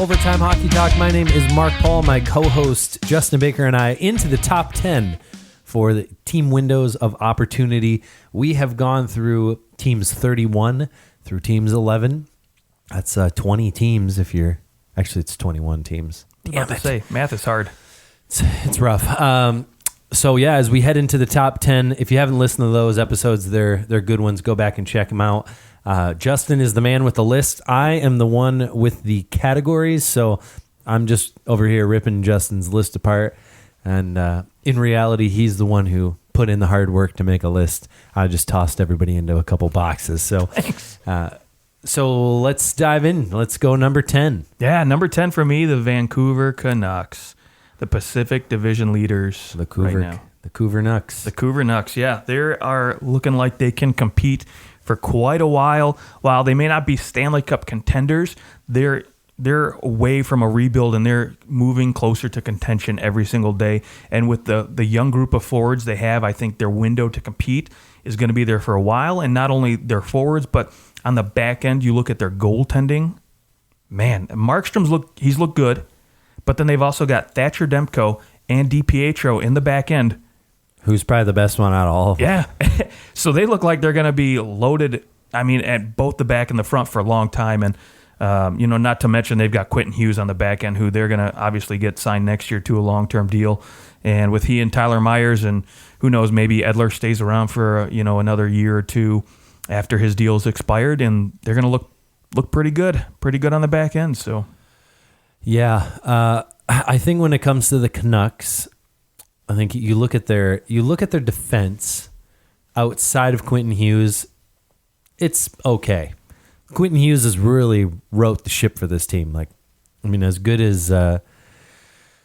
Overtime Hockey Talk. My name is Mark Paul. My co-host Justin Baker and I into the top 10 for the team windows of opportunity. We have gone through teams 31 through teams 11. That's 20 teams if you're... Actually, it's 21 teams. I was about to say, math is hard. It's rough. So yeah, as we head into the top 10, if you haven't listened to those episodes, they're good ones. Go back and check them out. Justin is the man with the list. I am the one with the categories. So I'm just over here ripping Justin's list apart. And in reality, he's the one who put in the hard work to make a list. I just tossed everybody into a couple boxes. So thanks. So let's dive in. Let's go number 10. Yeah, number 10 for me, the Vancouver Canucks, the Pacific Division leaders The Cougar Nucks. The Cougar Nucks, yeah. They are looking like they can compete for quite a while. While they may not be Stanley Cup contenders, they're away from a rebuild, and they're moving closer to contention every single day. And with the young group of forwards they have, I think their window to compete is going to be there for a while. And not only their forwards, but on the back end, you look at their goaltending. Man, Markstrom's looked good, but then they've also got Thatcher Demko and DiPietro in the back end. Who's probably the best one out of all of them. Yeah. So they look like they're going to be loaded, at both the back and the front for a long time. And, not to mention they've got Quentin Hughes on the back end, who they're going to obviously get signed next year to a long-term deal. And with he and Tyler Myers, and who knows, maybe Edler stays around for, another year or two after his deal's expired, and they're going to look pretty good on the back end. So, yeah, I think when it comes to the Canucks, I think you look at their defense outside of Quentin Hughes, it's okay. Quentin Hughes has really wrote the ship for this team. As good as Elias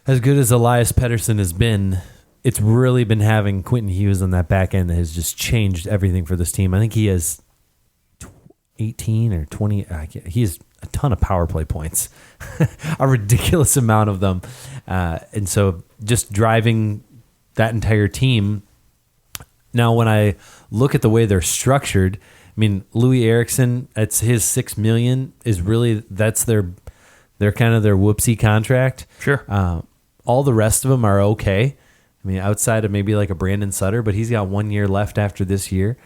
Pettersson has been, it's really been having Quentin Hughes on that back end that has just changed everything for this team. I think he has 18 or 20. He has a ton of power play points, a ridiculous amount of them. And so just driving that entire team. Now, when I look at the way they're structured, Louis Eriksson, it's his $6 million is really, that's their kind of their whoopsie contract. Sure. All the rest of them are okay. Outside of maybe like a Brandon Sutter, but he's got 1 year left after this year.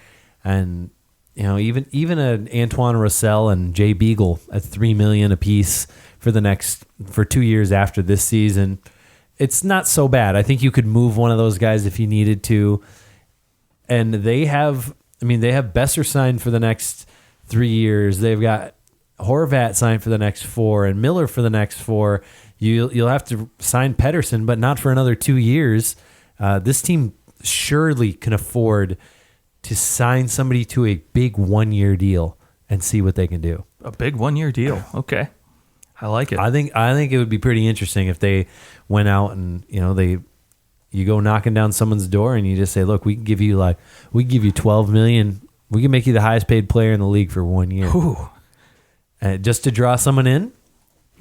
And, even an Antoine Roussel and Jay Beagle at $3 million apiece for 2 years after this season, it's not so bad. I think you could move one of those guys if you needed to. And they have Besser signed for the next 3 years. They've got Horvat signed for the next 4 and Miller for the next 4. You'll have to sign Pettersson, but not for another 2 years. This team surely can afford to sign somebody to a big 1 year deal and see what they can do. A big 1 year deal. Okay. I like it. I think it would be pretty interesting if they went out and, you go knocking down someone's door and you just say, look, we can give you $12 million. We can make you the highest paid player in the league for 1 year. Ooh. Just to draw someone in.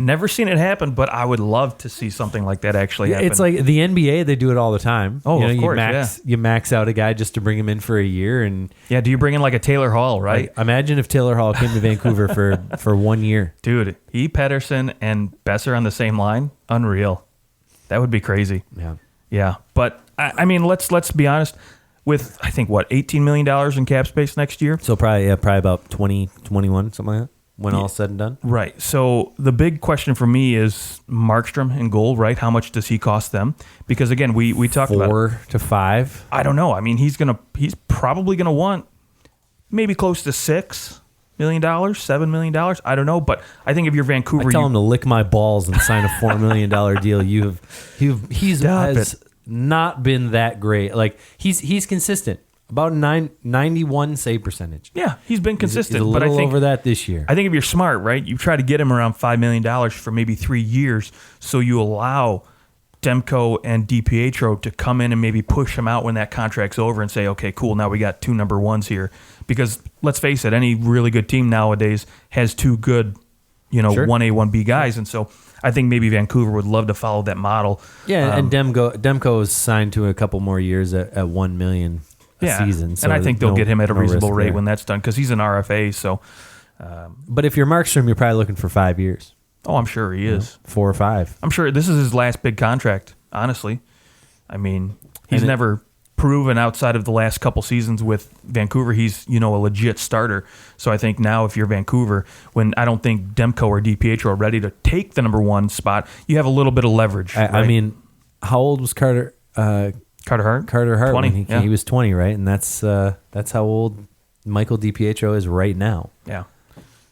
Never seen it happen, but I would love to see something like that actually happen. It's like the NBA; they do it all the time. Oh, of course, you max out a guy just to bring him in for a year, and do you bring in like a Taylor Hall, right? Imagine if Taylor Hall came to Vancouver for 1 year, dude. Pettersson and Besser on the same line, unreal. That would be crazy. Yeah. But let's be honest. With I think $18 million in cap space next year, so probably about 20, 21, something like that. When all said and done? Right. So the big question for me is Markstrom in goal, right? How much does he cost them? Because again, we talked about 4 to 5. I don't know. He's probably gonna want maybe close to $6 million, $7 million. I don't know. But I think if you're Vancouver, I tell him to lick my balls and sign a $4 million deal. He's not been that great. Like he's consistent. About 91 save percentage. Yeah, he's been consistent. He's a little over that this year. I think if you're smart, right, you try to get him around $5 million for maybe 3 years, so you allow Demko and DiPietro to come in and maybe push him out when that contract's over and say, okay, cool, now we got 2 number ones here. Because let's face it, any really good team nowadays has 2 good, sure. 1A, 1B guys, and so I think maybe Vancouver would love to follow that model. Yeah, and Demko is signed to a couple more years at $1 million. Season. So and I think they'll get him at a reasonable rate when that's done because he's an RFA. So, but if you're Markstrom, you're probably looking for 5 years. Oh, I'm sure he is. 4 or 5. I'm sure this is his last big contract, honestly. I mean, he's never proven outside of the last couple seasons with Vancouver he's, a legit starter. So I think now if you're Vancouver, when I don't think Demko or DiPietro are ready to take the number 1 spot, you have a little bit of leverage. Right? I mean, how old was Carter Hart? Carter Hart 20. when he was 20, right? And that's how old Michael DiPietro is right now. Yeah.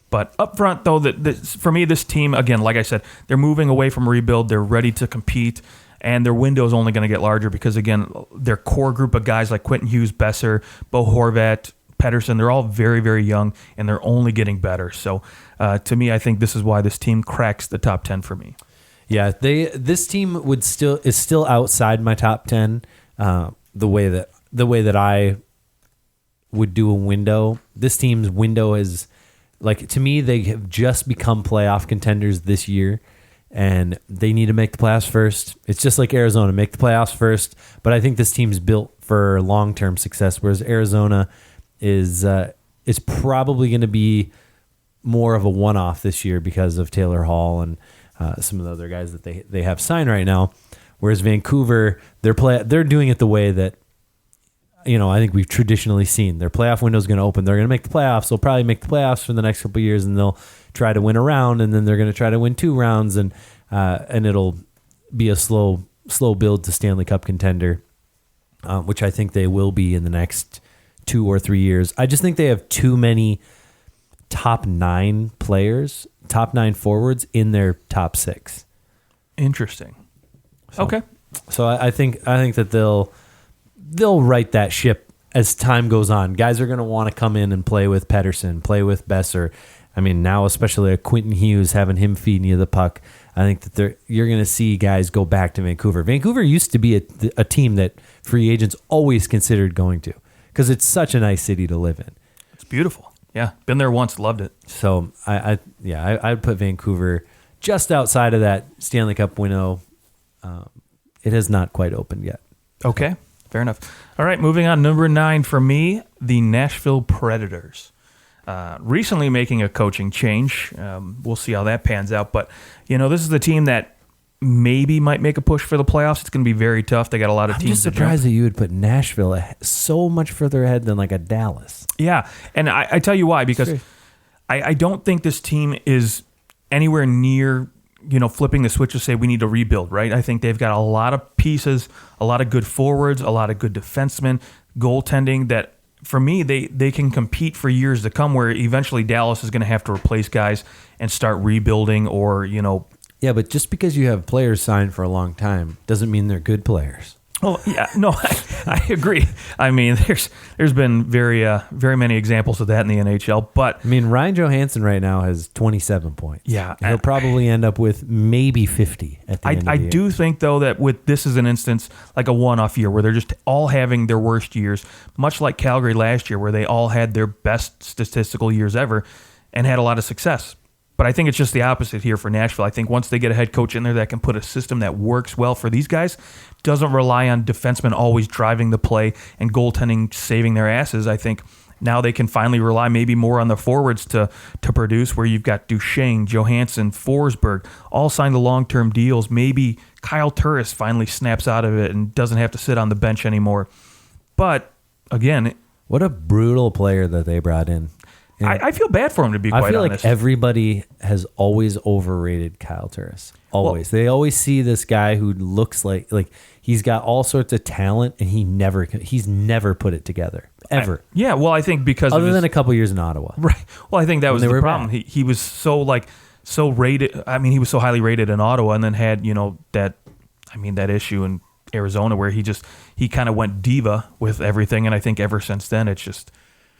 But up front, though, for me, this team, again, like I said, they're moving away from rebuild. They're ready to compete, and their window is only going to get larger because, again, their core group of guys like Quentin Hughes, Besser, Bo Horvat, Pettersson, they're all very, very young, and they're only getting better. So, to me, I think this is why this team cracks the top 10 for me. Yeah, this team is still outside my top 10. The way that I would do a window. This team's window is, like, to me, they have just become playoff contenders this year, and they need to make the playoffs first. It's just like Arizona, make the playoffs first. But I think this team's built for long-term success, whereas Arizona is probably going to be more of a one-off this year because of Taylor Hall and some of the other guys that they have signed right now. Whereas Vancouver, they're doing it the way that, I think we've traditionally seen. Their playoff window is going to open. They're going to make the playoffs. They'll probably make the playoffs for the next couple of years, and they'll try to win a round, and then they're going to try to win 2 rounds, and it'll be a slow build to Stanley Cup contender, which I think they will be in the next 2 or 3 years. I just think they have too many top 9 players, top 9 forwards in their top 6. Interesting. Okay. So I think that they'll right that ship as time goes on. Guys are going to want to come in and play with Pettersson, play with Besser. I mean, now especially a Quentin Hughes, having him feeding you the puck. I think that you're going to see guys go back to Vancouver. Vancouver used to be a team that free agents always considered going to because it's such a nice city to live in. It's beautiful. Yeah, been there once, loved it. So I'd put Vancouver just outside of that Stanley Cup window. It has not quite opened yet. Okay, fair enough. All right, moving on. Number 9 for me, the Nashville Predators. Recently making a coaching change. We'll see how that pans out. But, this is the team that maybe might make a push for the playoffs. It's going to be very tough. They got a lot of teams. I'm just surprised that you would put Nashville so much further ahead than like a Dallas. Yeah, and I tell you why, because I don't think this team is anywhere near flipping the switch to say we need to rebuild, right? I think they've got a lot of pieces, a lot of good forwards, a lot of good defensemen, goaltending that, for me, they can compete for years to come, where eventually Dallas is going to have to replace guys and start rebuilding or, Yeah, but just because you have players signed for a long time doesn't mean they're good players. Well, yeah, no, I agree. I mean, there's been very many examples of that in the NHL, but I mean, Ryan Johansson right now has 27 points. Yeah, he'll probably end up with maybe 50 at the end of the year. I do think, though, that this is an instance like a one-off year where they're just all having their worst years, much like Calgary last year, where they all had their best statistical years ever and had a lot of success. But I think it's just the opposite here for Nashville. I think once they get a head coach in there that can put a system that works well for these guys, doesn't rely on defensemen always driving the play and goaltending saving their asses, I think now they can finally rely maybe more on the forwards to produce, where you've got Duchesne, Johansson, Forsberg, all signed to long-term deals. Maybe Kyle Turris finally snaps out of it and doesn't have to sit on the bench anymore. But, again... What a brutal player that they brought in. I feel bad for him, to be quite honest. I feel like everybody has always overrated Kyle Turris. Always. They always see this guy who looks like he's got all sorts of talent, and he's never put it together. Ever. I think because other than a couple years in Ottawa. Right. Well, I think that was the problem. He was so rated. I mean, he was so highly rated in Ottawa, and then had, that issue in Arizona where he kind of went diva with everything, and I think ever since then it's just...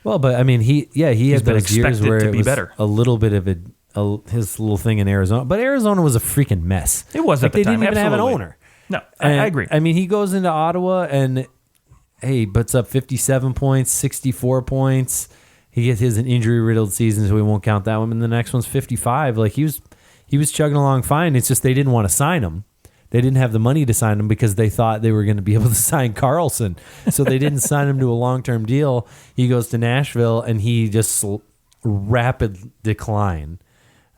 Well, but I mean, he had those years where it was better. A little bit of his little thing in Arizona, but Arizona was a freaking mess. It was at the time. They didn't even have an owner. No, I agree. I mean, he goes into Ottawa and he puts up 57 points, 64 points. He gets his an injury-riddled season, so we won't count that one. And the next one's 55. Like he was chugging along fine. It's just they didn't want to sign him. They didn't have the money to sign him because they thought they were going to be able to sign Carlson. So they didn't sign him to a long-term deal. He goes to Nashville, and he just rapid decline.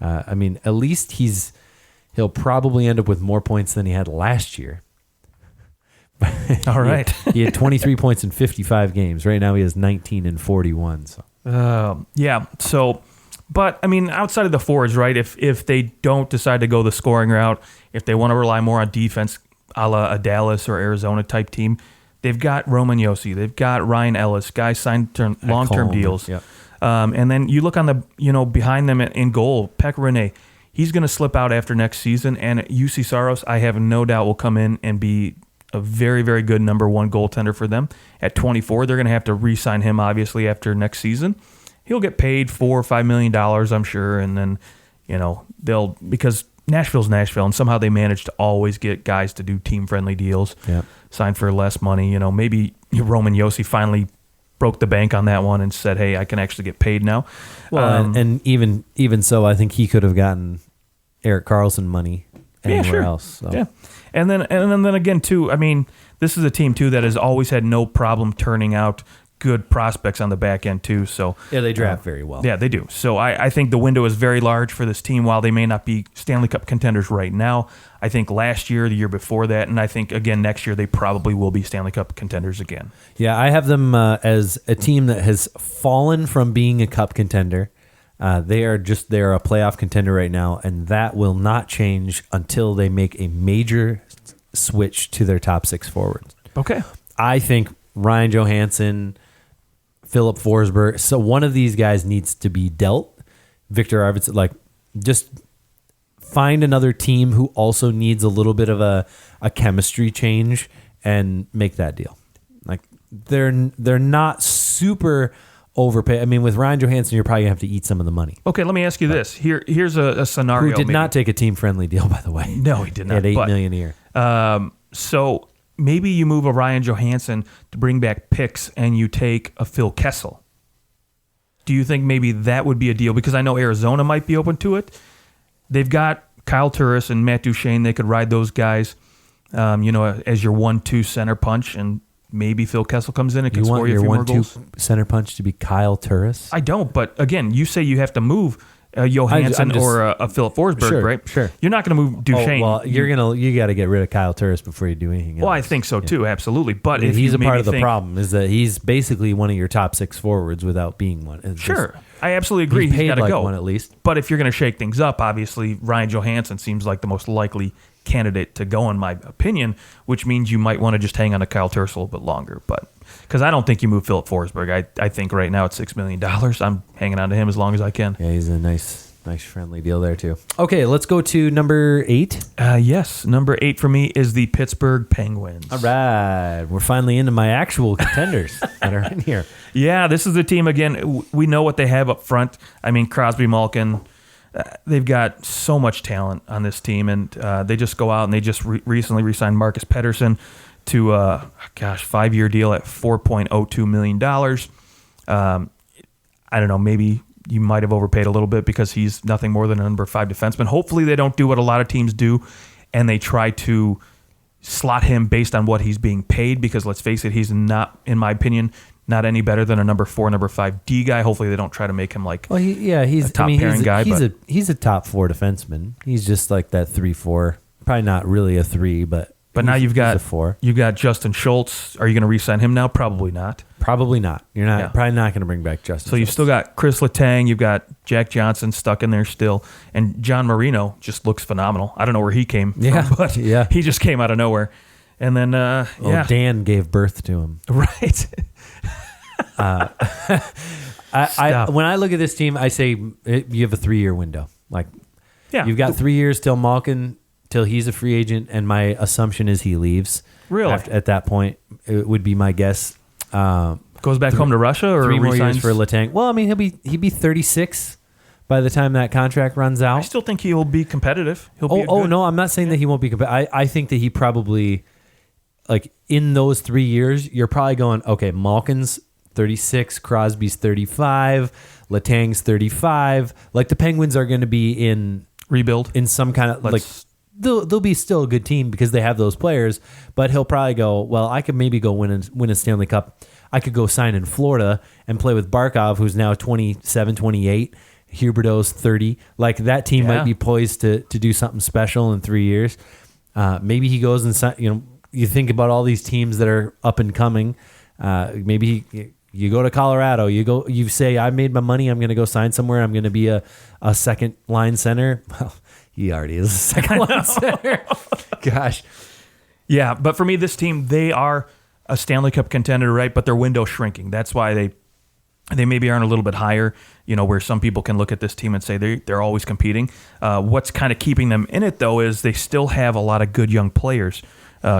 I mean, at least he'll probably end up with more points than he had last year. All right. He had 23 points in 55 games. Right now he has 19 in 41. So. Yeah. So, but I mean, outside of the forwards, right? If they don't decide to go the scoring route, if they want to rely more on defense, a la a Dallas or Arizona type team, they've got Roman Josi, they've got Ryan Ellis, guys signed long-term deals. Yep. And then you look on the behind them in goal, Pekka Rinne, he's going to slip out after next season, and UC Saros, I have no doubt, will come in and be a very, very good number one goaltender for them. At 24, they're going to have to re-sign him, obviously, after next season. He'll get paid $4 or $5 million, I'm sure, and then, because Nashville's Nashville, and somehow they manage to always get guys to do team-friendly deals, sign for less money. Maybe Roman Josi finally broke the bank on that one and said, hey, I can actually get paid now. Well, and even so, I think he could have gotten Erik Karlsson money anywhere else. So. Yeah. And then again, too, I mean, this is a team, too, that has always had no problem turning out good prospects on the back end, too. So yeah, they draft very well. Yeah, they do. So I think the window is very large for this team. While they may not be Stanley Cup contenders right now, I think last year, the year before that, and I think, again, next year, they probably will be Stanley Cup contenders again. Yeah, I have them as a team that has fallen from being a cup contender. They're a playoff contender right now, and that will not change until they make a major switch to their top six forwards. Okay. I think Ryan Johansson, Philip Forsberg, so one of these guys needs to be dealt. Victor Arvidsson, just find another team who also needs a little bit of a chemistry change and make that deal. They're not super overpay. I mean, with Ryan Johansson, you're probably going to have to eat some of the money. Okay, let me ask you this. Here's a scenario. Who did not take a team-friendly deal, by the way. No, he did not. He had $8 million a year. So maybe you move a Ryan Johansson to bring back picks and you take a Phil Kessel. Do you think maybe that would be a deal? Because I know Arizona might be open to it. They've got Kyle Turris and Matt Duchene. They could ride those guys, as your 1-2 center punch, and maybe Phil Kessel comes in and can score you a few more goals. You want your 1-2 center punch to be Kyle Turris? I don't, but again, you say you have to move Johansson or a Philip Forsberg, right? Sure. You're not going to move Duchene. Well, you got to get rid of Kyle Turris before you do anything else. Well, I think so too, absolutely. But if he's a part of the problem, is that he's basically one of your top six forwards without being one. I absolutely agree. He's got to go one at least. But if you're going to shake things up, obviously Ryan Johansson seems like the most likely candidate to go, in my opinion, which means you might want to just hang on to Kyle Turris a little bit longer. But because I don't think you move Philip Forsberg. I think right now it's $6 million. I'm hanging on to him as long as I can. Yeah, he's a nice friendly deal there too. Okay, let's go to number 8. Yes, number 8 for me is the Pittsburgh Penguins. All right, we're finally into my actual contenders that are in here. Yeah, this is the team, again, we know what they have up front. I mean, Crosby, Malkin, they've got so much talent on this team, and they just go out and they just recently re-signed Marcus Pettersson to a 5-year deal at $4.02 million. I don't know, maybe you might have overpaid a little bit because he's nothing more than a number 5 defenseman. Hopefully they don't do what a lot of teams do, and they try to slot him based on what he's being paid, because let's face it, he's not, in my opinion, not any better than a number 4, number 5 D guy. Hopefully they don't try to make him he's a top pairing guy. He's a top 4 defenseman. He's just like that 3-4. Probably not really a 3, but now you've got a 4. You've got Justin Schultz. Are you going to re-sign him now? Probably not. Probably not. You're not probably not going to bring back Justin. So you've still got Chris Letang. You've got Jack Johnson stuck in there still, and John Marino just looks phenomenal. I don't know where he came from, but he just came out of nowhere. And then Dan gave birth to him. Right. When I look at this team, I say you have a 3-year window. You've got 3 years till Malkin, till he's a free agent, and my assumption is he leaves. Really? At that point, it would be my guess. Goes back home to Russia, or 3 more years for Letang. Well, I mean, he'd be 36 by the time that contract runs out. I still think he will be competitive. No, I'm not saying that he won't be competitive. I think that he probably, in those 3 years, you're probably going, okay, Malkin's 36, Crosby's 35, Letang's 35. The Penguins are going to be in rebuild in some kind of they'll be still a good team because they have those players, but he'll probably go, well, I could maybe go win a Stanley Cup. I could go sign in Florida and play with Barkov, who's now 27, 28, Huberdeau's 30. Like that team might be poised to do something special in 3 years. Maybe he goes and you think about all these teams that are up and coming. Maybe you go to Colorado. You say, I made my money. I'm going to go sign somewhere. I'm going to be a second line center. Well, he already is a second line center. Gosh. Yeah, but for me, this team, they are a Stanley Cup contender, right? But their window's shrinking. That's why they maybe aren't a little bit higher, where some people can look at this team and say they're always competing. What's kind of keeping them in it, though, is they still have a lot of good young players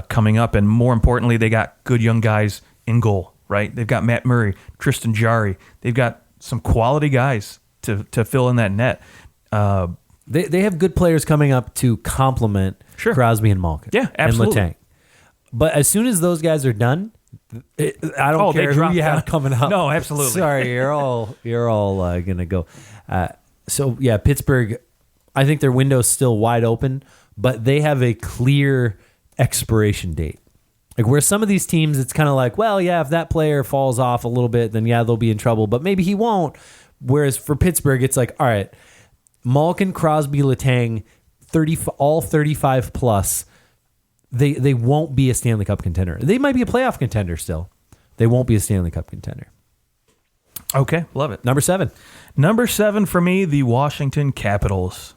coming up. And more importantly, they got good young guys in goal, right? They've got Matt Murray, Tristan Jarry. They've got some quality guys to fill in that net. They have good players coming up to complement Crosby and Malkin. Yeah, absolutely. And Letang. But as soon as those guys are done, I don't care who you have coming up. No, absolutely. Sorry, you're all gonna go. So yeah, Pittsburgh. I think their window's still wide open, but they have a clear expiration date. Like where some of these teams, it's kind of like, well, yeah, if that player falls off a little bit, then yeah, they'll be in trouble, but maybe he won't. Whereas for Pittsburgh, it's like, all right, Malkin, Crosby, Letang, all 35 plus. They won't be a Stanley Cup contender. They might be a playoff contender still. They won't be a Stanley Cup contender. Okay, love it. Number 7. Number 7 for me, the Washington Capitals.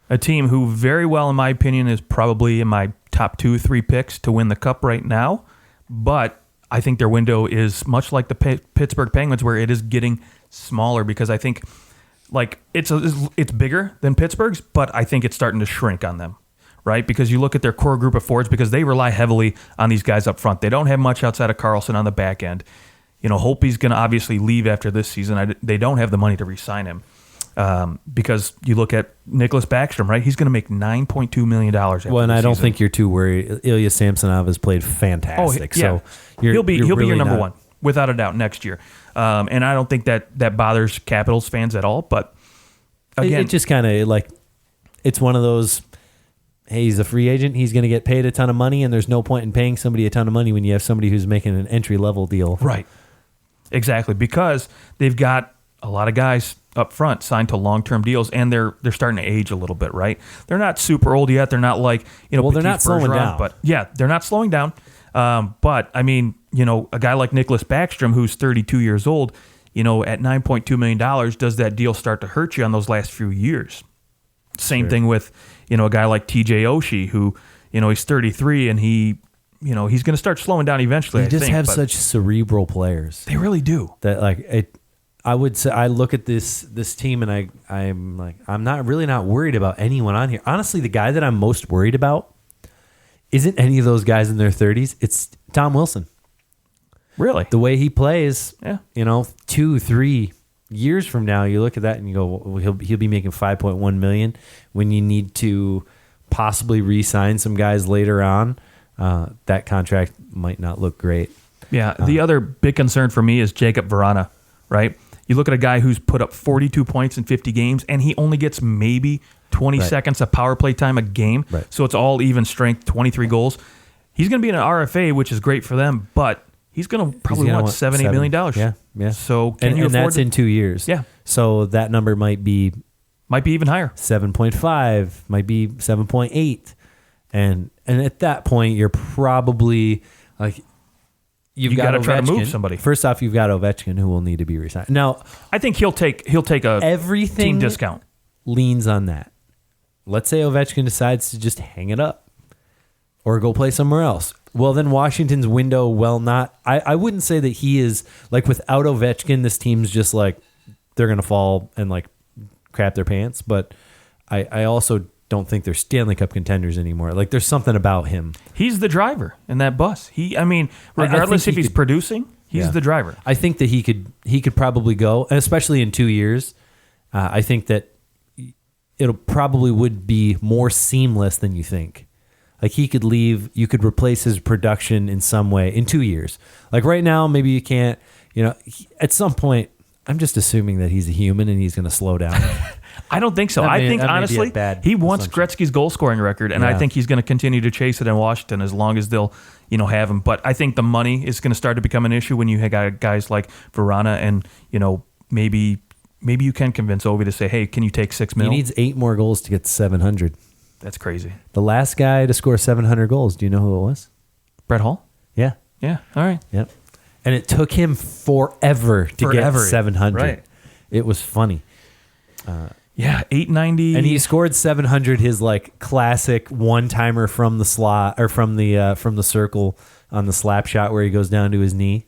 A team who very well, in my opinion, is probably in my top 2-3 picks to win the Cup right now. But I think their window is much like the Pittsburgh Penguins, where it is getting smaller because I think it's bigger than Pittsburgh's, but I think it's starting to shrink on them. Right? Because you look at their core group of forwards, because they rely heavily on these guys up front. They don't have much outside of Karlsson on the back end. Holtby's going to obviously leave after this season. They don't have the money to re-sign him. Because you look at Nicholas Backstrom, right? He's going to make $9.2 million. Well, and I don't think you're too worried. Ilya Samsonov has played fantastic. So he'll be your number one, without a doubt, next year. And I don't think that bothers Capitals fans at all. But again, it just kind of it's one of those. Hey, he's a free agent. He's going to get paid a ton of money, and there's no point in paying somebody a ton of money when you have somebody who's making an entry-level deal. Right. Exactly, because they've got a lot of guys up front signed to long-term deals, and they're starting to age a little bit, right? They're not super old yet. They're not like, well, they're not slowing down. But yeah, they're not slowing down. But, I mean, a guy like Nicholas Backstrom, who's 32 years old, at $9.2 million, does that deal start to hurt you on those last few years? Same thing with, a guy like TJ Oshie, who, he's 33 and he's going to start slowing down eventually. They just have such cerebral players. They really do. That I would say I look at this team and I'm not worried about anyone on here. Honestly, the guy that I'm most worried about isn't any of those guys in their 30s. It's Tom Wilson. Really? The way he plays, yeah. 2-3 years from now, you look at that and you go, well, he'll be making $5.1 million when you need to possibly re-sign some guys later on. That contract might not look great. Yeah. The other big concern for me is Jacob Vrana, right? You look at a guy who's put up 42 points in 50 games, and he only gets maybe 20 seconds of power play time a game. Right. So it's all even strength, 23 goals. He's going to be in an RFA, which is great for them, but he's going to probably want $7-8 million. Yeah. So can you afford that's in 2 years. Yeah. So that number might be even higher. 7.5, might be 7.8. And at that point, you're probably you've got to try to move somebody. First off, you've got Ovechkin, who will need to be re-signed. Now, I think he'll take a team discount. Leans on that. Let's say Ovechkin decides to just hang it up or go play somewhere else. Well, then Washington's window, I wouldn't say that he is, without Ovechkin, this team's just they're going to fall and crap their pants. But I also don't think they're Stanley Cup contenders anymore. There's something about him. He's the driver in that bus. Regardless if he's producing, he's the driver. I think that he could probably go, and especially in 2 years. I think that it'll probably would be more seamless than you think. He could leave, you could replace his production in some way in 2 years. Right now, maybe you can't, at some point, I'm just assuming that he's a human and he's going to slow down. I don't think so. I think, honestly, he wants Gretzky's goal scoring record, and I think he's going to continue to chase it in Washington as long as they'll, have him. But I think the money is going to start to become an issue when you have guys like Verana and, maybe maybe you can convince Ovi to say, hey, can you take $6 He million? needs 8 more goals to get 700. That's crazy. The last guy to score 700 goals, do you know who it was? Brett Hull? Yeah. Yeah. All right. Yep. And it took him forever to get 700. Right. It was funny. Yeah, 890. And he scored 700, his like classic one-timer from the slot or from the circle on the slap shot where he goes down to his knee.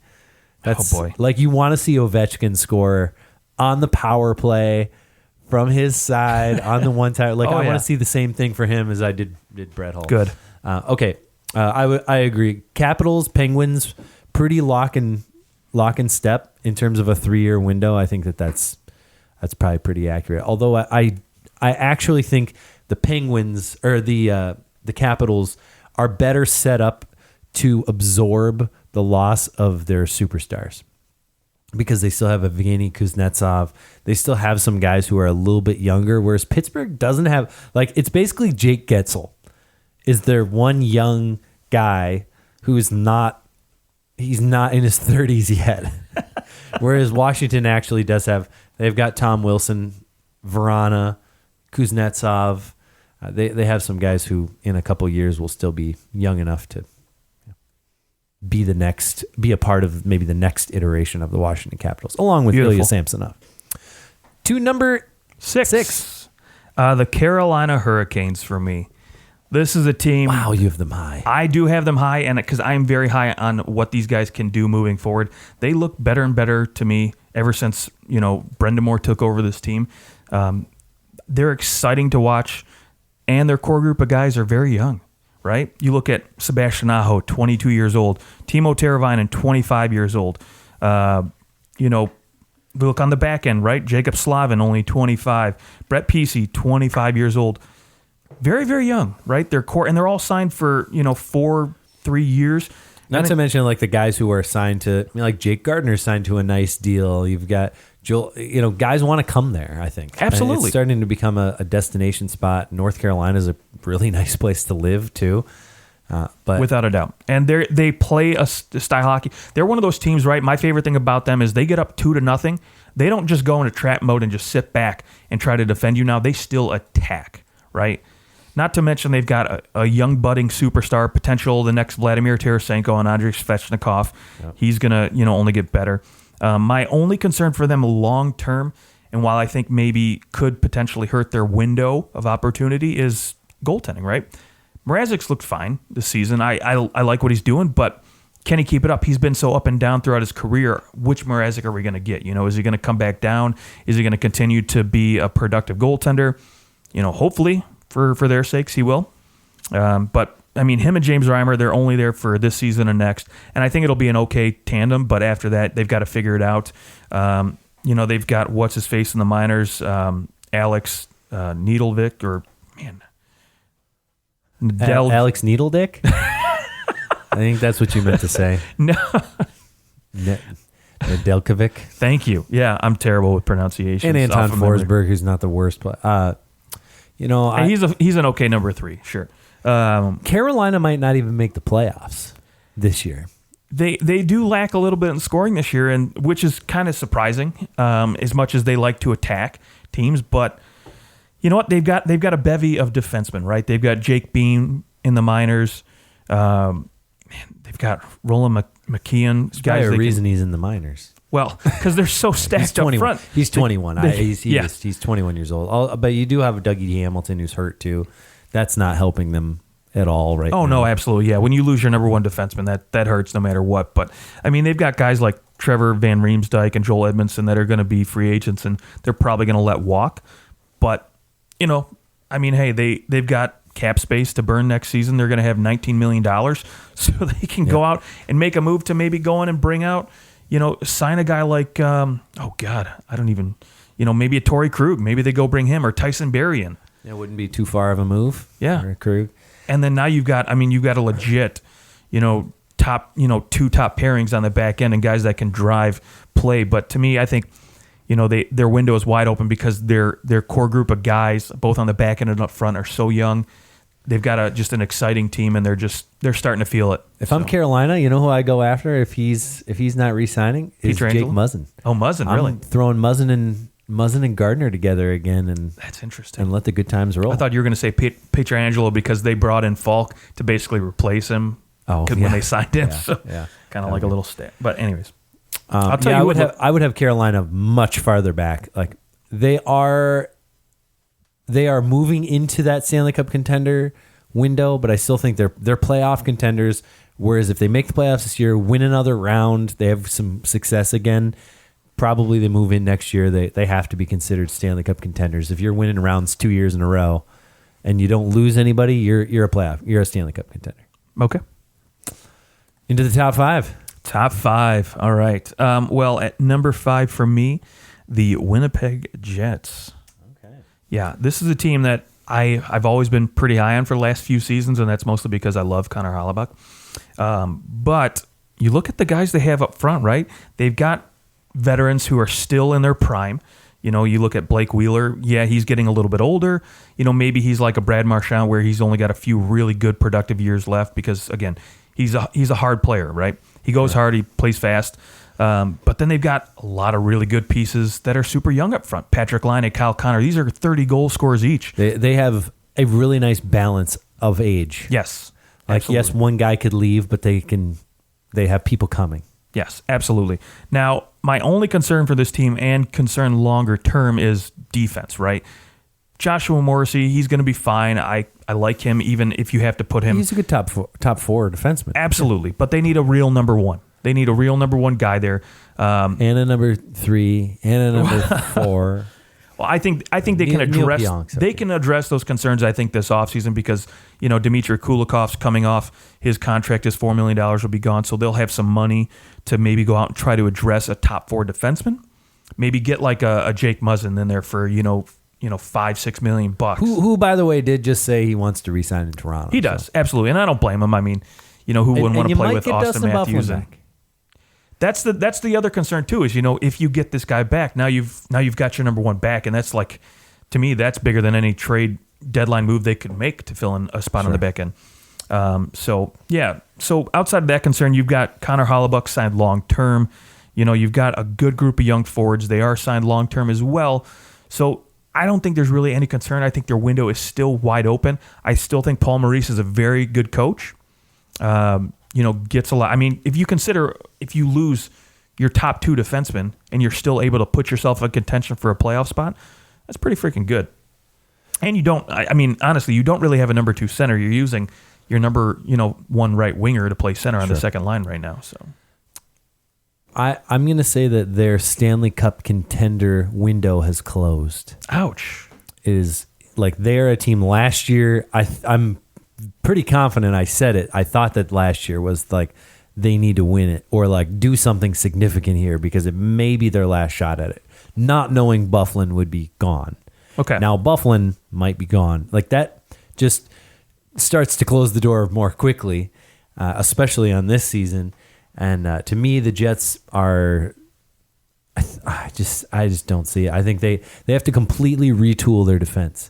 That's, oh boy. Like you want to see Ovechkin score on the power play from his side on the one time. Like I want to see the same thing for him as I did Brett Hull. Good. Okay. I agree. Capitals, Penguins, pretty lock and step in terms of a 3-year window. I think that's probably pretty accurate. Although I actually think the Penguins or the Capitals are better set up to absorb the loss of their superstars because they still have Evgeny Kuznetsov. They still have some guys who are a little bit younger, whereas Pittsburgh doesn't have, like, it's basically Jake Getzel is their one young guy who is not, he's not in his 30s yet. Whereas Washington actually does have, they've got Tom Wilson, Verana, Kuznetsov. They have some guys who in a couple years will still be young enough to be a part of maybe the next iteration of the Washington Capitals, along with Ilya Samsonov. To number six. The Carolina Hurricanes for me. This is a team. Wow, you have them high. I do have them high, and because I'm very high on what these guys can do moving forward. They look better and better to me ever since Brendan Moore took over this team. They're exciting to watch, and their core group of guys are very young. Right? You look at Sebastian Aho, 22 years old. Timo Teravainen, 25 years old. We look on the back end, right? Jacob Slavin, only 25. Brett Pesce, 25 years old. Very, very young, right? They're core, and they're all signed for 3 years. Not to mention like the guys who are signed to, like Jake Gardner signed to a nice deal. You've got Joel. Guys want to come there. I think absolutely. And it's starting to become a destination spot. North Carolina is a really nice place to live too. But without a doubt, and they play a style hockey. They're one of those teams, right? My favorite thing about them is they get up 2-0. They don't just go into trap mode and just sit back and try to defend you. Now they still attack, right? Not to mention they've got a young budding superstar potential, the next Vladimir Tarasenko and Andrei Svechnikov. Yep. He's gonna only get better. My only concern for them long term, and while I think maybe could potentially hurt their window of opportunity, is goaltending, right? Mrazek's looked fine this season. I like what he's doing, but can he keep it up? He's been so up and down throughout his career. Which Mrazek are we going to get? Is he going to come back down? Is he going to continue to be a productive goaltender? Hopefully for their sakes he will. But I mean, him and James Reimer, they're only there for this season and next, and I think it'll be an okay tandem. But after that, they've got to figure it out. They've got what's his face in the minors, Alex Needlevick, or man. Alex Needledick? I think that's what you meant to say. No. Nedeljkovic. Thank you. Yeah, I'm terrible with pronunciation. And Anton Forsberg, who's not the worst. But, he's an okay number 3, sure. Carolina might not even make the playoffs this year. They do lack a little bit in scoring this year, and which is kind of surprising, as much as they like to attack teams. But you know what? They've got a bevy of defensemen, right? They've got Jake Bean in the minors. They've got Roland McKeon. There's guys a reason he's in the minors. Well, because they're so stacked up front. He's 21. He's 21 years old. But you do have Dougie Hamilton who's hurt too. That's not helping them at all right now. Oh, no, absolutely. Yeah, when you lose your number one defenseman, that hurts no matter what. But, I mean, they've got guys like Trevor Van Riemsdyk and Joel Edmondson that are going to be free agents, and they're probably going to let walk. But, hey, they've got cap space to burn next season. They're going to have $19 million, so they can go out and make a move to maybe go in and bring out, sign a guy like, maybe a Torrey Krug. Maybe they go bring him, or Tyson Berry in. It wouldn't be too far of a move. Yeah. For Krug. And then now you've got a legit, top, 2 top pairings on the back end and guys that can drive play. But to me, I think, their window is wide open because their core group of guys, both on the back end and up front, are so young. They've got just an exciting team, and they're starting to feel it. If I'm Carolina, you know who I go after if he's not re-signing is Jake Muzzin. Oh, Muzzin, really? I'm throwing Muzzin Muzzin and Gardner together again, and That's interesting. and let the good times roll. I thought you were going to say Pietrangelo because they brought in Falk to basically replace him. Oh, when they signed him, Yeah, so yeah. kind of like a little stat. But anyways, I'll tell yeah, you, I would have Carolina much farther back. Like they are moving into that Stanley Cup contender window, but I still think they're playoff contenders. Whereas if they make the playoffs this year, win another round, they have some success again. Probably they move in next year. They have to be considered Stanley Cup contenders. If you're winning rounds 2 years in a row, and you don't lose anybody, you're a playoff. You're a Stanley Cup contender. okay. Into the top five. Top five. All right. Well, at number 5 for me, the Winnipeg Jets. Okay. Yeah, this is a team that I've always been pretty high on for the last few seasons, and that's mostly because I love Connor Hellebuyck. But you look at the guys they have up front, right? They've got veterans who are still in their prime. You know, you look at Blake Wheeler. Yeah, he's getting a little bit older. You know, maybe he's like a Brad Marchand where he's only got a few really good productive years left because, again, he's a hard player, right? He goes hard, he plays fast. But then they've got a lot of really good pieces that are super young up front. Patrick Laine, Kyle Connor. These are 30 goal scorers each. They have a really nice balance of age. Yes. Like, absolutely. yes, one guy could leave, but they have people coming. Yes, absolutely. Now, my only concern for this team and concern longer term is defense, right? Joshua Morrissey, he's going to be fine. I like him, even if you have to put him. He's a good top four defenseman. Absolutely, but they need a real number one. They need a real number one guy there. And a number 3, and a number 4. Well, I think they can Neil address Pionk's can address those concerns. I think this offseason because Dmitry Kulikov's coming off his contract, his $4 million will be gone, so they'll have some money to maybe go out and try to address a top 4 defenseman. Maybe get like a Jake Muzzin in there for $5-6 million bucks. Who by the way did just say he wants to re-sign in Toronto. He does absolutely, and I don't blame him. I mean, who wouldn't want to play with Austin Matthews? That's the other concern too. Is if you get this guy back, now you've got your number one back, and that's like, to me, that's bigger than any trade deadline move they could make to fill in a spot on the back end. So outside of that concern, you've got Connor Hellebuyck signed long term. You've got a good group of young forwards. They are signed long term as well. So I don't think there's really any concern. I think their window is still wide open. I still think Paul Maurice is a very good coach. Gets a lot. I mean, if you lose your top 2 defensemen and you're still able to put yourself in contention for a playoff spot, that's pretty freaking good. And honestly, you don't really have a number 2 center. You're using your number, 1 right winger to play center on the second line right now. So I'm going to say that their Stanley Cup contender window has closed. Ouch. It is like they're a team last year. I'm pretty confident I said it. I thought that last year was like they need to win it or like do something significant here because it may be their last shot at it. Not knowing Bufflin would be gone. Okay. Now Bufflin might be gone. Like that just starts to close the door more quickly, especially on this season. And to me, the Jets are. I just don't see it. I think they have to completely retool their defense.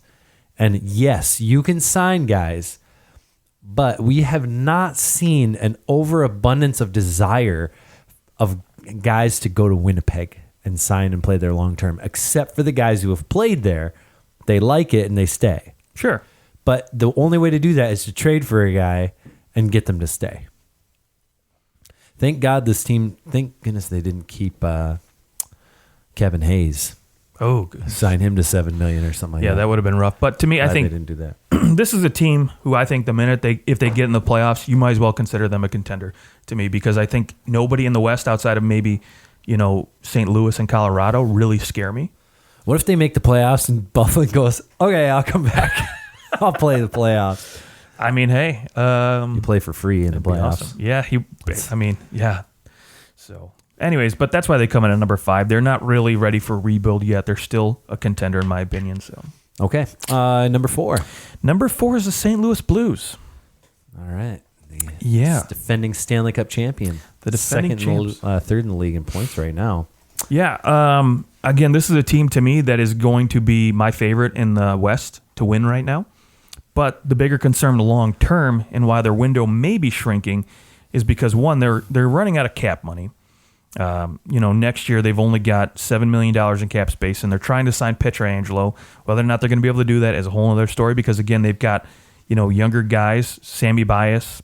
And yes, you can sign guys, but we have not seen an overabundance of desire of guys to go to Winnipeg and sign and play there long term, except for the guys who have played there. They like it and they stay. Sure. But the only way to do that is to trade for a guy and get them to stay. Thank goodness they didn't keep Kevin Hayes. Oh, good. Sign him to $7 million or something like that. Yeah, that would have been rough. But to me, I think they didn't do that. This is a team who I think the minute if they get in the playoffs, you might as well consider them a contender to me because I think nobody in the West outside of maybe, St. Louis and Colorado really scare me. What if they make the playoffs and Buffalo goes, okay, I'll come back. I'll play the playoffs. I mean, hey. You play for free in the playoffs. Awesome. Yeah, yeah. So, anyways, but that's why they come in at number 5. They're not really ready for rebuild yet. They're still a contender in my opinion. So, okay. Number 4. Number 4 is the St. Louis Blues. All right. Defending Stanley Cup champion. The defending champs. Third in the league in points right now. Yeah. Again, this is a team to me that is going to be my favorite in the West to win right now. But the bigger concern long term and why their window may be shrinking is because, one, they're running out of cap money. Next year they've only got $7 million in cap space, and they're trying to sign Pietrangelo. Whether or not they're going to be able to do that is a whole other story, because again, they've got, younger guys, Sammy Bias,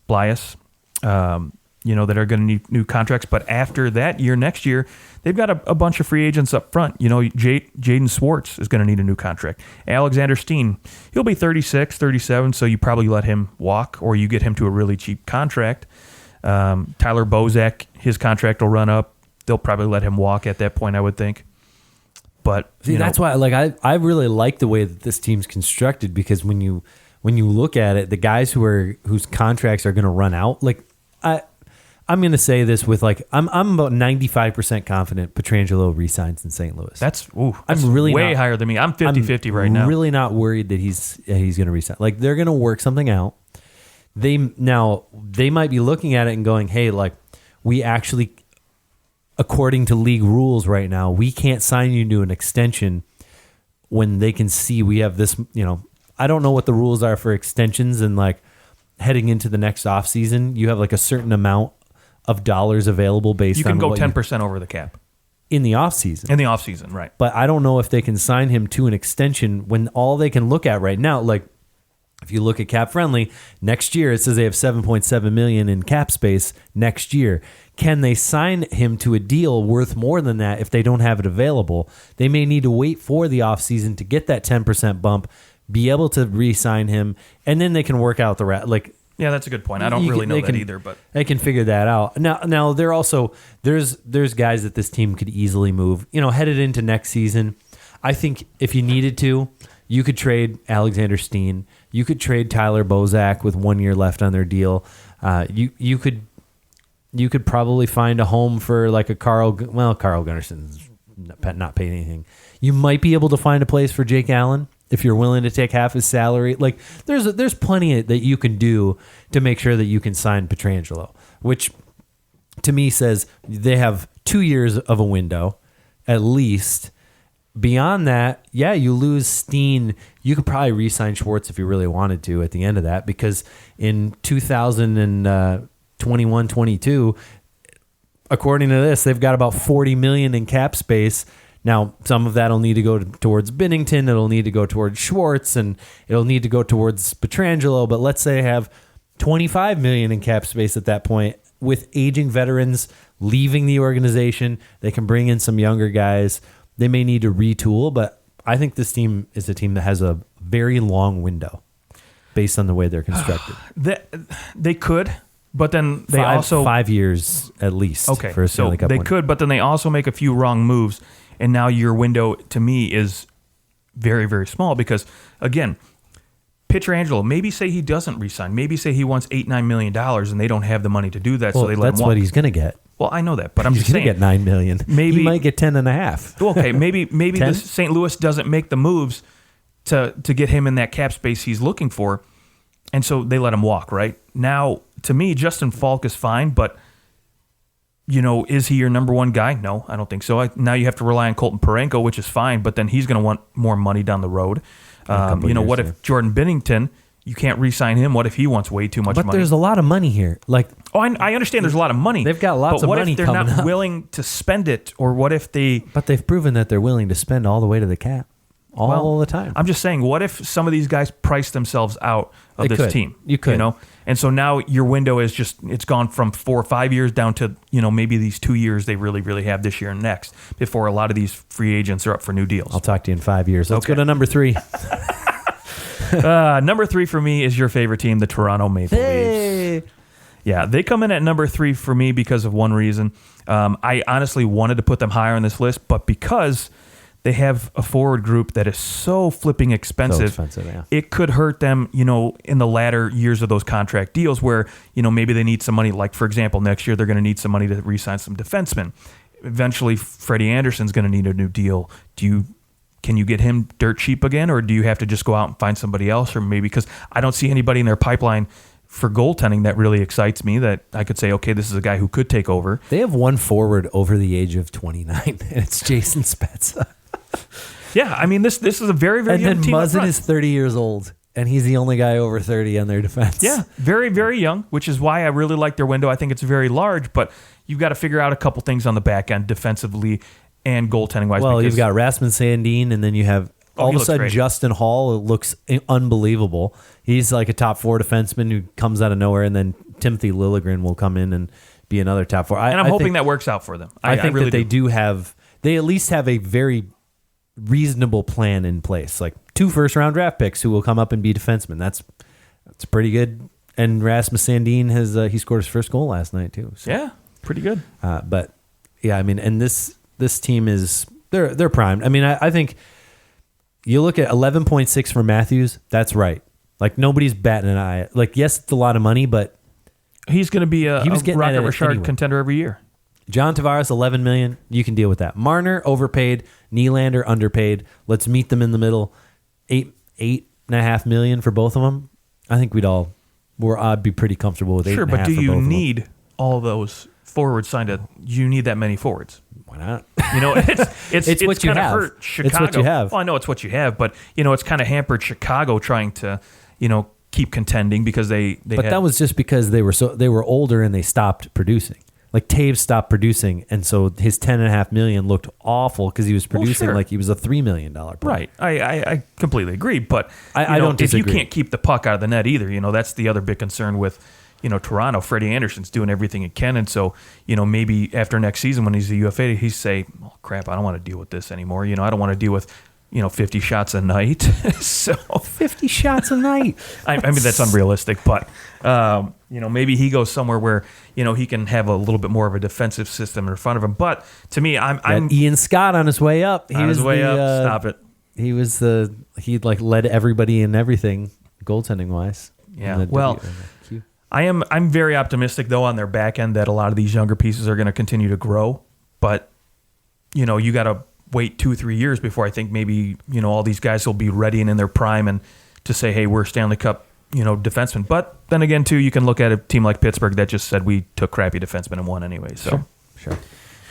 that are going to need new contracts. But after that year, next year, they've got a bunch of free agents up front. Jaden Swartz is going to need a new contract. Alexander Steen, he'll be 36, 37, so you probably let him walk, or you get him to a really cheap contract. Tyler Bozak, his contract will run up. They'll probably let him walk at that point, I would think. But that's why, I really like the way that this team's constructed, because when you look at it, the guys whose contracts are going to run out, I'm going to say this with I'm about 95% confident Pietrangelo resigns in St. Louis. That's really way higher than me. I'm 50-50 right now. I'm really not worried that he's going to resign. They're going to work something out. They might be looking at it and going, hey, we actually, according to league rules right now, we can't sign you to an extension when they can see we have this, I don't know what the rules are for extensions, and heading into the next offseason, you have a certain amount of dollars available based on you can go 10% over the cap in the offseason. In the offseason, right. But I don't know if they can sign him to an extension when all they can look at right now, if you look at Cap Friendly, next year it says they have $7.7 million in cap space next year. Can they sign him to a deal worth more than that if they don't have it available? They may need to wait for the offseason to get that 10% bump, be able to re-sign him, and then they can work out the rest. Yeah, that's a good point. I don't really know that either, but they can figure that out. Now they're also there's guys that this team could easily move. Headed into next season, I think if you needed to, you could trade Alexander Steen. You could trade Tyler Bozak with 1 year left on their deal. You could probably find a home for a Carl Gunnarsson's not paying anything. You might be able to find a place for Jake Allen if you're willing to take half his salary. There's plenty that you can do to make sure that you can sign Pietrangelo, which to me says they have 2 years of a window at least. Beyond that, yeah, you lose Steen. You could probably re-sign Schwartz if you really wanted to at the end of that, because in 2021-22, according to this, they've got about $40 million in cap space. Now, some of that will need to go towards Binnington. It'll need to go towards Schwartz, and it'll need to go towards Pietrangelo. But let's say they have $25 million in cap space at that point. With aging veterans leaving the organization, they can bring in some younger guys. They may need to retool, but I think this team is a team that has a very long window based on the way they're constructed. They could, but then they 5 years at least. Okay, for a Stanley Cup they win. could, but then they also make a few wrong moves, and now your window to me is very, very small, because again, Pietrangelo, maybe say he doesn't resign, maybe say he wants $8-9 million, and they don't have the money to do that, so they let him walk. That's what he's going to get. Well, I know that, but I'm just saying. He's going to get $9 million. Maybe he might get 10.5. Okay, maybe St. Louis doesn't make the moves to get him in that cap space he's looking for, and so they let him walk. Right now, to me, Justin Falk is fine, but is he your number one guy? No, I don't think so. Now you have to rely on Colton Parayko, which is fine, but then he's going to want more money down the road. What if Jordan Binnington? You can't re-sign him. What if he wants way too much money? But there's a lot of money here. I understand there's a lot of money. They've got lots of money coming up. But what if they're not willing to spend it? Or what if they... But they've proven that they're willing to spend all the way to the cap. All the time. I'm just saying, what if some of these guys price themselves out of this team? You could. And so now your window is it's gone from 4 or 5 years down to, maybe these 2 years they really, really have this year and next before a lot of these free agents are up for new deals. I'll talk to you in 5 years. Let's go to number 3. Number 3 for me is your favorite team, the Toronto Maple Leafs. Yeah, they come in at number 3 for me because of one reason. I honestly wanted to put them higher on this list, but because they have a forward group that is so flipping expensive, yeah. It could hurt them, in the latter years of those contract deals where, maybe they need some money. Like, for example, next year they're going to need some money to re-sign some defensemen. Eventually, Freddie Anderson's going to need a new deal. Can you get him dirt cheap again, or do you have to just go out and find somebody else? Or maybe, because I don't see anybody in their pipeline for goaltending that really excites me that I could say, okay, this is a guy who could take over. They have one forward over the age of 29, and it's Jason Spezza. Yeah, I mean, this is a very, very young team. And then Muzzin is 30 years old. and he's the only guy over 30 on their defense. Yeah, very, very young, which is why I really like their window. I think it's very large, but you've got to figure out a couple things on the back end defensively and goaltending-wise. Well, you've got Rasmus Sandin, and then you have all of a sudden great. Justin Hall looks unbelievable. He's like a top 4 defenseman who comes out of nowhere, and then Timothy Liljegren will come in and be another top 4. And I'm hoping that works out for them. I think really that they at least have a very reasonable plan in place, like 2 first-round draft picks who will come up and be defensemen. That's pretty good. And Rasmus Sandin he scored his first goal last night too. So. Yeah, pretty good. But yeah, I mean, and this team is they're primed. I mean, I think you look at 11.6 for Matthews. That's right. Like nobody's batting an eye. Like yes, it's a lot of money, but he's going to be a Rocket Richard anyway. contender every year. John Tavares, $11 million. You can deal with that. Marner, overpaid. Nylander, underpaid. Let's meet them in the middle. $8.5 million for both of them. I think I'd be pretty comfortable with $8.5 Sure, but do for you both of them. need all those forwards signed up? You need that many forwards. Why not? You know, it's what you kind of have. hurt Chicago. It's what you have. Well, I know it's what you have, but it's kind of hampered Chicago trying to, keep contending because they. But that was just because they were older and they stopped producing. Like Taves stopped producing, and so his $10.5 million looked awful because he was producing like he was a $3 million player. Right. I completely agree, but I don't disagree. If you can't keep the puck out of the net either, that's the other big concern with Toronto. Freddie Anderson's doing everything he can, and so maybe after next season when he's a UFA, he's say, "Oh crap, I don't want to deal with this anymore. I don't want to deal with 50 shots a night." So 50 shots a night. I mean that's unrealistic, but maybe he goes somewhere where he can have a little bit more of a defensive system in front of him. But to me, I'm Ian Scott on his way up. Stop it. He led everybody in everything goaltending wise. Yeah. Well, I'm very optimistic though on their back end that a lot of these younger pieces are going to continue to grow, but you got to wait 2-3 years before I think maybe all these guys will be ready and in their prime and to say, hey, we're Stanley Cup defensemen. But then again too, you can look at a team like Pittsburgh that just said we took crappy defensemen and won anyway. So sure.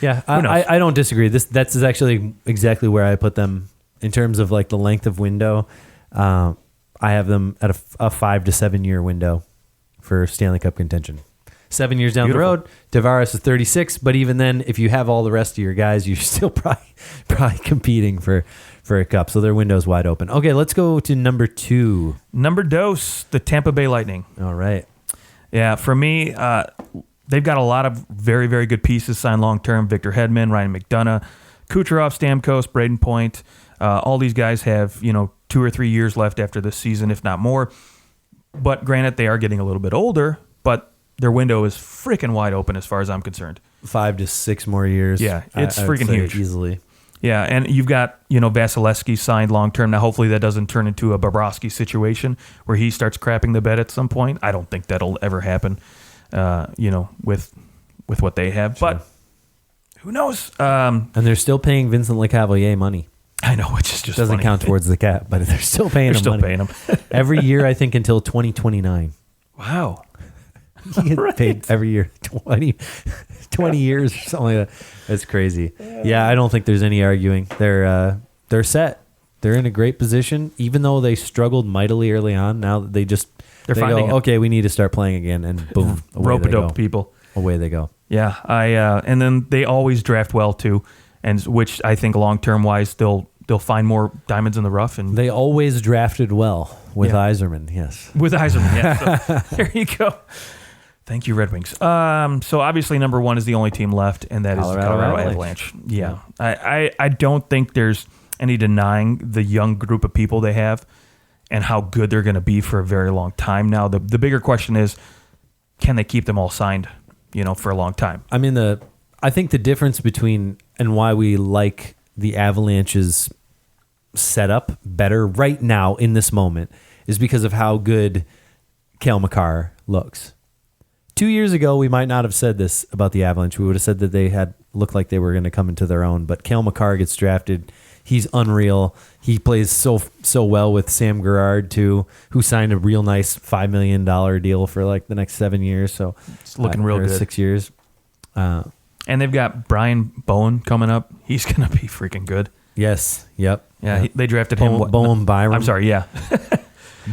Yeah, I don't disagree. That's actually exactly where I put them in terms of like the length of window. I have them at a 5 to 7 year window for Stanley Cup contention. 7 years down the road, Tavares is 36, but even then, if you have all the rest of your guys, you're still probably competing for a cup. So their window's wide open. Okay, let's go to number 2. Number dos, the Tampa Bay Lightning. All right. Yeah, for me, they've got a lot of very, very good pieces signed long-term. Victor Hedman, Ryan McDonough, Kucherov, Stamkos, Braden Point. All these guys have, 2 or 3 years left after this season, if not more. But granted, they are getting a little bit older, but their window is freaking wide open as far as I'm concerned. 5 to 6 more years. Yeah, it's freaking huge. Easily. Yeah, and you've got, Vasilevsky signed long-term. Now, hopefully that doesn't turn into a Bobrovsky situation where he starts crapping the bed at some point. I don't think that'll ever happen, with what they have. Sure. But who knows? And they're still paying Vincent Lecavalier money. I know, which is just doesn't funny. count towards the cap, but they're still paying him money. Paying him. Every year, I think, until 2029. Wow. He gets paid every year 20 years or something like that. That's crazy. Yeah, I don't think there's any arguing. They're set. They're in a great position, even though they struggled mightily early on. Now that they finding go, okay, we need to start playing again, and boom, rope-a-dope people. Away they go. Yeah, and then they always draft well too, and which I think long-term wise they'll find more diamonds in the rough. And they always drafted well with Yzerman. Yes, with Yzerman. Yes. So, there you go. Thank you, Red Wings. So obviously number 1 is the only team left, and that is the Colorado Avalanche. Yeah. I don't think there's any denying the young group of people they have and how good they're going to be for a very long time. Now, the bigger question is, can they keep them all signed, for a long time? I mean, I think the difference between and why we like the Avalanche's setup better right now in this moment is because of how good Cale Makar looks. 2 years ago, we might not have said this about the Avalanche. We would have said that they had looked like they were going to come into their own. But Cale Makar gets drafted. He's unreal. He plays so well with Sam Gerard, too, who signed a real nice $5 million deal for like the next 7 years. So it's looking real good. 6 years. And they've got Brian Bowen coming up. He's going to be freaking good. Yes. Yep. Yeah. They drafted him. Bowen Byram. I'm sorry. Yeah.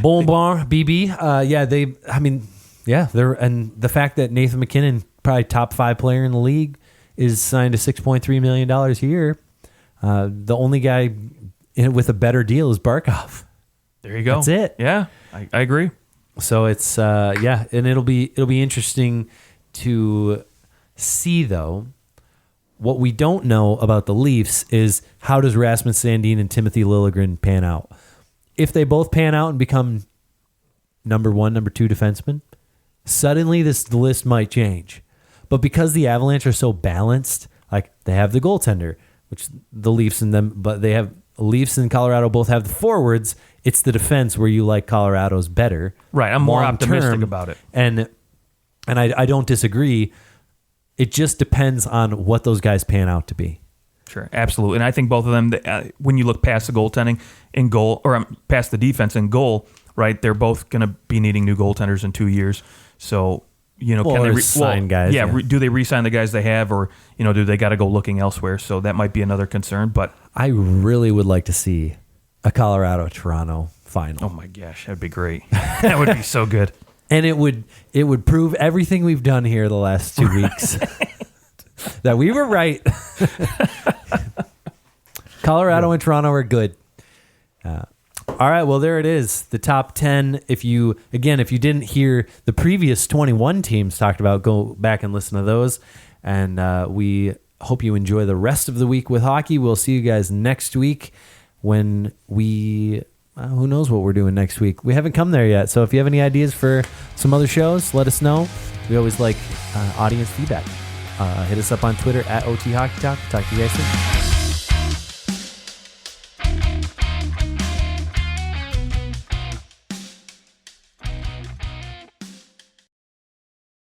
Bon, BB. They're, and the fact that Nathan McKinnon, probably top 5 player in the league, is signed to $6.3 million a year. The only guy with a better deal is Barkov. There you go. That's it. Yeah, I agree. So it's and it'll be interesting to see, though. What we don't know about the Leafs is how does Rasmus Sandin and Timothy Liljegren pan out. If they both pan out and become number 1, number 2 defensemen, suddenly the list might change. But because the Avalanche are so balanced, like they have the goaltender, which the Leafs and them, but they have Leafs and Colorado both have the forwards. It's the defense where you like Colorado's better. Right. I'm more optimistic about it. And I don't disagree. It just depends on what those guys pan out to be. Sure, absolutely. And I think both of them, when you look past the goaltending in goal, or past the defense in goal, right, they're both going to be needing new goaltenders in 2 years. So, can they sign guys? Yeah, do they re-sign the guys they have, or do they got to go looking elsewhere? So that might be another concern. But I really would like to see a Colorado-Toronto final. Oh my gosh, that'd be great. That would be so good. And it would prove everything we've done here the last 2 weeks that we were right. Colorado and Toronto are good. All right, well, there it is. The top 10. If you didn't hear the previous 21 teams talked about, go back and listen to those. And we hope you enjoy the rest of the week with hockey. We'll see you guys next week when we... who knows what we're doing next week? We haven't come there yet. So if you have any ideas for some other shows, let us know. We always like audience feedback. Hit us up on Twitter at OT Hockey Talk. Talk to you guys soon.